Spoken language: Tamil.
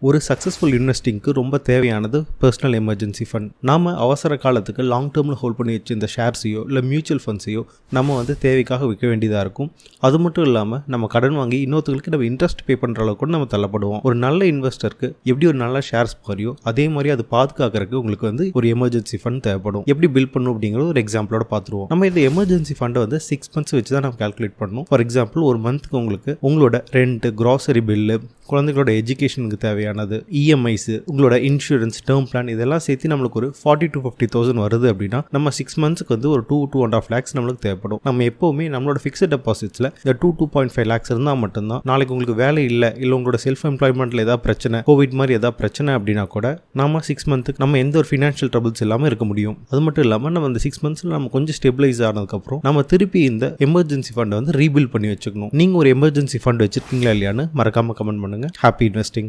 ஒரு சக்ஸஸ்ஃபுல் இன்வெஸ்டிங்க்கு ரொம்ப தேவையானது பர்சனல் எமர்ஜென்சி ஃபண்ட். நாம் அவசர காலத்துக்கு லாங் டேர்மில் ஹோல்ட் பண்ணி வச்சு இந்த ஷேர்ஸையோ இல்லை மியூச்சுவல் ஃபண்ட்ஸையோ நம்ம தேவைக்காக விற்க வேண்டியதாக இருக்கும். அது மட்டும் இல்லாமல் நம்ம கடன் வாங்கி இன்னொருத்தங்களுக்கு நம்ம இன்ட்ரெஸ்ட் பே பண்ணுற அளவுக்கு கூட நம்ம தள்ளப்படுவோம். ஒரு நல்ல இன்வெஸ்டருக்கு எப்படி ஒரு நல்ல ஷேர்ஸ் மாதிரியோ அதே மாதிரி அது பாதுகாக்கிறதுக்கு உங்களுக்கு ஒரு எமர்ஜென்சி ஃபண்ட் தேவைப்படும். எப்படி பில்ட் பண்ணும் அப்படிங்கிற ஒரு எக்ஸாம்பிளோட பார்த்துருவோம். நம்ம இந்த எமர்ஜென்சி ஃபண்டை 6 months வச்சு தான் நம்ம கால்குலேட் பண்ணணும். ஃபார் எக்ஸாம்பிள் ஒரு மந்த்துக்கு உங்களுக்கு உங்களோட ரெண்ட், கிராசரி பில்லு, குழந்தைகளோட எஜுகேஷனுக்கு தேவையானது, இஎம்ஐஸ், உங்களோட இன்சூரன்ஸ், டேர்ம் பிளான் இதெல்லாம் சேர்த்து நம்மளுக்கு ஒரு 40,000 to 50,000 வருது அப்படின்னா நம்ம 6 monthsக்கு ஒரு 2.5 lakhs நம்மளுக்கு தேவைப்படும். நம்ம எப்போவுமே நம்மளோட ஃபிக்ஸட் டெபாசிட்ஸில் இந்த 2.5 lakhs இருந்தால் மட்டும்தான் நாளைக்கு உங்களுக்கு வேலை இல்லை உங்களோட செல்ஃப் எம்ப்ளாய்மெண்ட்டில் ஏதாவது பிரச்சனை, கோவிட் மாதிரி ஏதாவது பிரச்சனை அப்படின்னா கூட நம்ம 6 months நம்ம எந்த ஒரு ஃபினான்ஷியல் ட்ரபிள்ஸ் இல்லாமல் இருக்க முடியும். அது மட்டும் இல்லாமல் நம்ம இந்த 6 months நம்ம கொஞ்சம் ஸ்டெபிளைஸ் ஆனதுக்கப்புறம் நம்ம திருப்பி இந்த எமர்ஜென்சி ஃபண்டை ரீபில்ட் பண்ணி வச்சுக்கணும். நீங்கள் ஒரு எமர்ஜென்சி ஃபண்ட் வச்சிருக்கீங்களா இல்லையான்னு மறக்காம கமெண்ட் பண்ணுங்க. Happy investing.